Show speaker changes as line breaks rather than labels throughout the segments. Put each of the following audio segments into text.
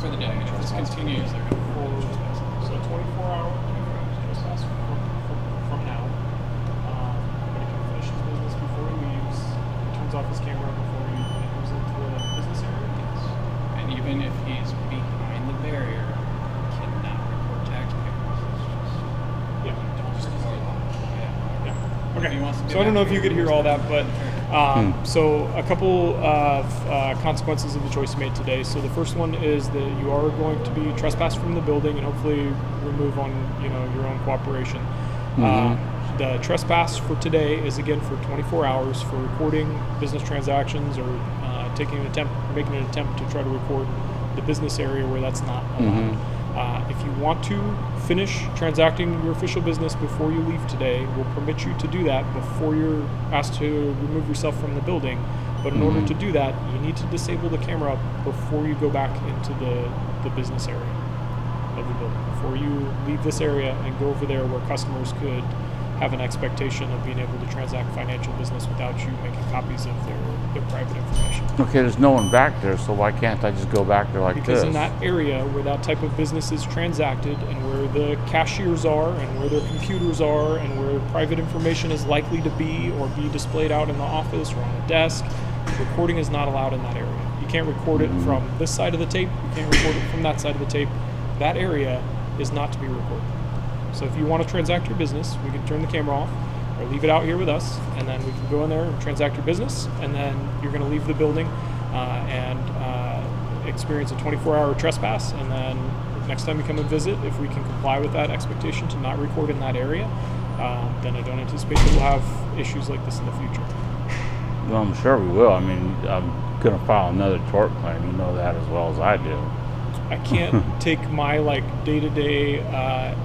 For the day. If this continues, they're going to
So 24-hour trespass from now. But if he finishes business before he leaves, he turns off his camera before he enters into the business area.
Yes. And even if he's behind the barrier, he cannot report taxpayers. It's just,
Yeah.
don't just ignore the law. Yeah.
Okay.
If he wants to do
So I don't know if
that,
you could hear all that, but so a couple of consequences of the choice you made today. So the first one is that you are going to be trespassed from the building and hopefully remove on your own cooperation. The trespass for today is again for 24 hours for recording business transactions or making an attempt to try to record the business area where that's not allowed. If you want to finish transacting your official business before you leave today, we'll permit you to do that before you're asked to remove yourself from the building. But in order to do that, you need to disable the camera before you go back into the business area of the building. Before you leave this area and go over there where customers could have an expectation of being able to transact financial business without you making copies of their private information.
Okay, there's no one back there, so why can't I just go back there like this?
Because in that area where that type of business is transacted and where the cashiers are and where their computers are and where private information is likely to be or be displayed out in the office or on a desk, recording is not allowed in that area. You can't record it from this side of the tape. You can't record it from that side of the tape. That area is not to be recorded. So if you want to transact your business, we can turn the camera off or leave it out here with us, and then we can go in there and transact your business, and then you're going to leave the building and experience a 24-hour trespass, and then next time you come and visit, if we can comply with that expectation to not record in that area, then I don't anticipate that we'll have issues like this in the future.
Well, I'm sure we will. I mean, I'm going to file another tort claim. You know that as well as I do.
I can't take my day-to-day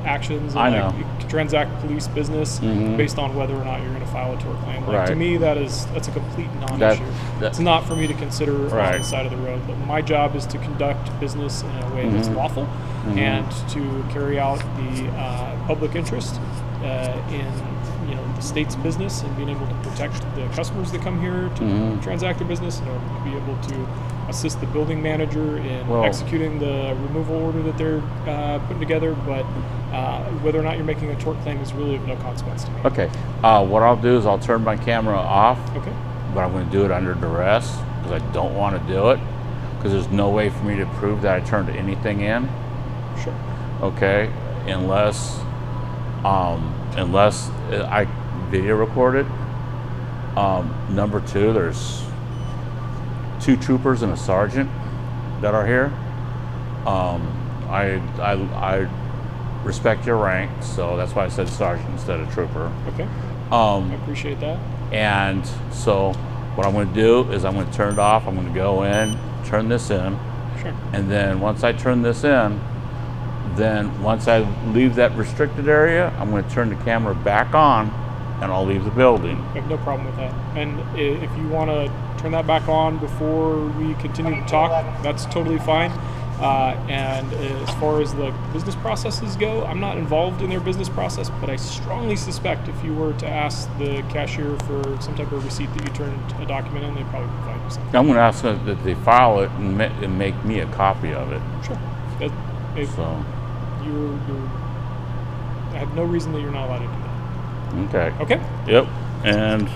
actions and transact police business based on whether or not you're going to file a tort claim. To me, that's a complete non-issue. It's not for me to consider on the side of the road. But my job is to conduct business in a way that's lawful and to carry out the public interest in the state's business and being able to protect the customers that come here to transact their business and to be able to assist the building manager in executing the removal order that they're putting together, but whether or not you're making a tort claim is really of no consequence to me.
Okay, what I'll do is I'll turn my camera off, but I'm going to do it under duress because I don't want to do it because there's no way for me to prove that I turned anything in.
Sure.
Okay, unless I video record it. Number two, there's 2 troopers and a sergeant that are here. I respect your rank, so that's why I said sergeant instead of trooper.
Okay. I appreciate that.
And so what I'm going to do is I'm going to turn it off. I'm going to go in, turn this in.
Sure.
And then once I turn this in, then once I leave that restricted area, I'm going to turn the camera back on and I'll leave the building.
I have no problem with that. And if you want to turn that back on before we continue to talk, that's totally fine. And as far as the business processes go, I'm not involved in their business process, but I strongly suspect if you were to ask the cashier for some type of receipt that you turned a document in, they'd probably provide you something.
I'm going to ask them that they file it and make me a copy of it.
Sure.
So
I have no reason that you're not allowed to do that.
Okay.
Okay?
Yep. And